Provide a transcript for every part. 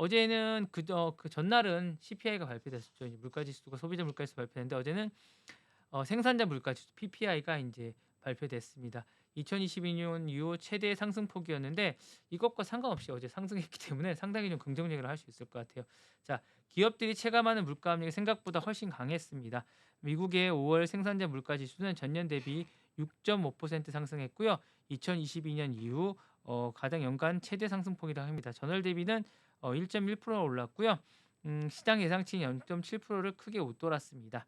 어제는 그 전날은 CPI가 발표됐었죠. 이제 물가지수가 소비자 물가지수 발표됐는데 어제는 생산자 물가지수 PPI가 인제 발표됐습니다. 2022년 이후 최대 상승폭이었는데 이것과 상관없이 어제 상승했기 때문에 상당히 좀 긍정적이라고 할 수 있을 것 같아요. 자, 기업들이 체감하는 물가 압력이 생각보다 훨씬 강했습니다. 미국의 5월 생산자 물가 지수는 전년 대비 6.5% 상승했고요. 2022년 이후 가장 연간 최대 상승폭이라고 합니다. 전월 대비는 1.1% 올랐고요. 시장 예상치인 0.7%를 크게 웃돌았습니다.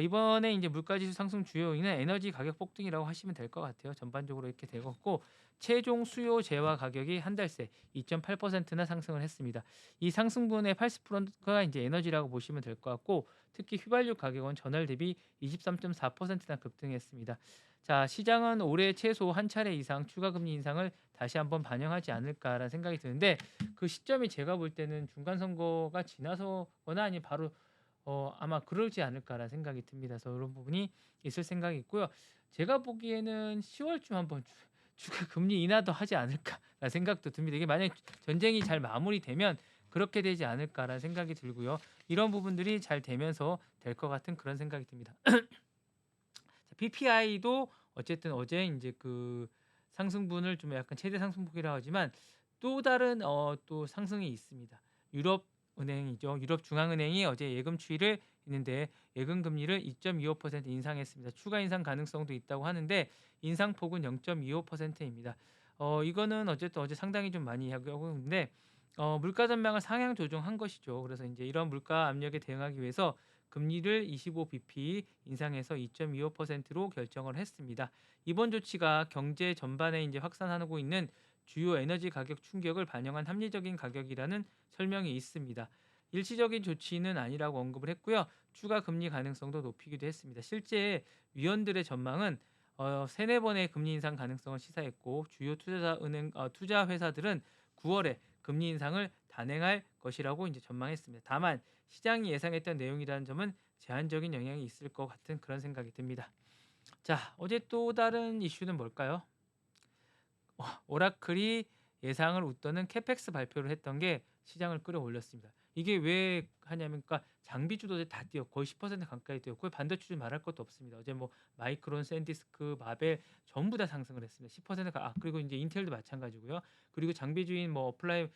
이번에 이제 물가지수 상승 주요 요인은 에너지 가격 폭등이라고 하시면 될 것 같아요. 전반적으로 이렇게 되고 있고 최종 수요 재화 가격이 한 달 새 2.8%나 상승을 했습니다. 이 상승분의 80%가 이제 에너지라고 보시면 될 것 같고 특히 휘발유 가격은 전월 대비 23.4%나 급등했습니다. 자, 시장은 올해 최소 한 차례 이상 추가 금리 인상을 다시 한번 반영하지 않을까라는 생각이 드는데 그 시점이 제가 볼 때는 중간 선거가 지나서거나 아니면 바로 아마 그러지 않을까라는 생각이 듭니다. 그래서 이런 부분이 있을 생각이 있고요. 제가 보기에는 10월쯤 한번 추가 금리 인하도 하지 않을까라는 생각도 듭니다. 이게 만약에 전쟁이 잘 마무리되면 그렇게 되지 않을까라는 생각이 들고요. 이런 부분들이 잘 되면서 될 것 같은 그런 생각이 듭니다. PPI도 어쨌든 어제 인제 그 상승분을 좀 약간 최대 상승폭이라고 하지만 또 다른 또 상승이 있습니다. 유럽 은행이죠. 유럽 중앙은행이 어제 예금 추이를 했는데 예금 금리를 2.25% 인상했습니다. 추가 인상 가능성도 있다고 하는데 인상폭은 0.25%입니다. 이거는 어쨌든 어제 상당히 좀 많이 하고 있는데 물가 전망을 상향 조정한 것이죠. 그래서 인제 이런 물가 압력에 대응하기 위해서 금리를 25bp 인상해서 2.25%로 결정을 했습니다. 이번 조치가 경제 전반에 이제 확산하고 있는 주요 에너지 가격 충격을 반영한 합리적인 가격이라는 설명이 있습니다. 일시적인 조치는 아니라고 언급을 했고요. 추가 금리 가능성도 높이기도 했습니다. 실제 위원들의 전망은 세네 번의 금리 인상 가능성을 시사했고 주요 투자 회사들은 9월에 금리 인상을 단행할 것이라고 이제 전망했습니다. 다만 시장이 예상했던 내용이라는 점은 제한적인 영향이 있을 것 같은 그런 생각이 듭니다. 자, 어제 또 다른 이슈는 뭘까요? 오라클이 예상을 웃도는 캐펙스 발표를 했던 게 시장을 끌어올렸습니다. 이게 왜 하냐면 그러니까 장비주도 다 뛰었고 거의 10% 가까이 뛰었고 반도체주 말할 것도 없습니다. 어제 뭐 마이크론, 샌디스크, 마벨 전부 다 상승을 했습니다. 10%가 그리고 이제 인텔도 마찬가지고요. 그리고 장비주인 뭐 어플라이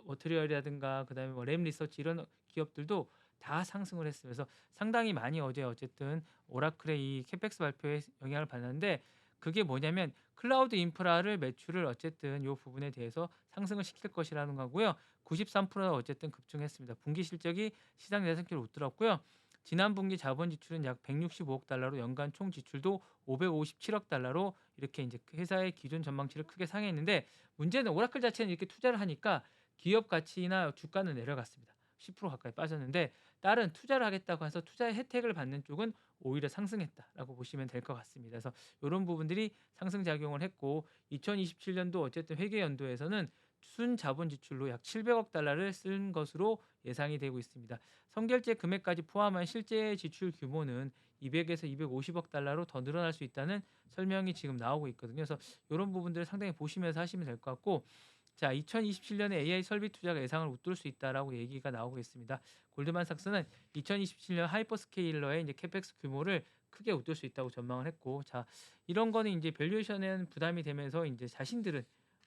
머티리얼이라든가 그다음에 뭐 램 리서치 이런 기업들도 다 상승을 했습니다. 그래서 상당히 많이 어제 어쨌든 오라클의 이 캐펙스 발표에 영향을 받았는데 그게 뭐냐면 클라우드 인프라를 매출을 어쨌든 요 부분에 대해서 상승을 시킬 것이라는 거고요. 93%가 어쨌든 급증했습니다. 분기 실적이 시장 예상치를 웃돌았고요. 지난 분기 자본 지출은 약 165억 달러로 연간 총 지출도 557억 달러로 이렇게 이제 회사의 기존 전망치를 크게 상회했는데 문제는 오라클 자체는 이렇게 투자를 하니까 기업 가치나 주가는 내려갔습니다. 10% 가까이 빠졌는데 다른 투자를 하겠다고 해서 투자의 혜택을 받는 쪽은 오히려 상승했다라고 보시면 될 것 같습니다. 그래서 이런 부분들이 상승 작용을 했고 2027년도 어쨌든 회계 연도에서는 순자본 지출로 약 700억 달러를 쓴 것으로 예상이 되고 있습니다. 선결제 금액까지 포함한 실제 지출 규모는 200에서 250억 달러로 더 늘어날 수 있다는 설명이 지금 나오고 있거든요. 그래서 이런 부분들을 상당히 보시면서 하시면 될 것 같고 자, 2027년에 AI 설비 투자가 예상을 웃돌 수 있다라고 얘기가 나오고 있습니다. 골드만삭스는 2027년 하이퍼스케일러의 이제 캐펙스 규모를 크게 웃돌 수 있다고 전망을 했고, 자, 이런 거는 이제 밸류에이션에는 부담이 되면서 이제 자신들은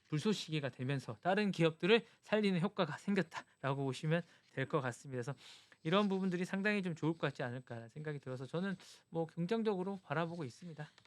불쏘시개가 되면서 다른 기업들을 살리는 효과가 생겼다라고 보시면 될 것 같습니다. 그래서 이런 부분들이 상당히 좀 좋을 것 같지 않을까 생각이 들어서 저는 뭐 긍정적으로 바라보고 있습니다.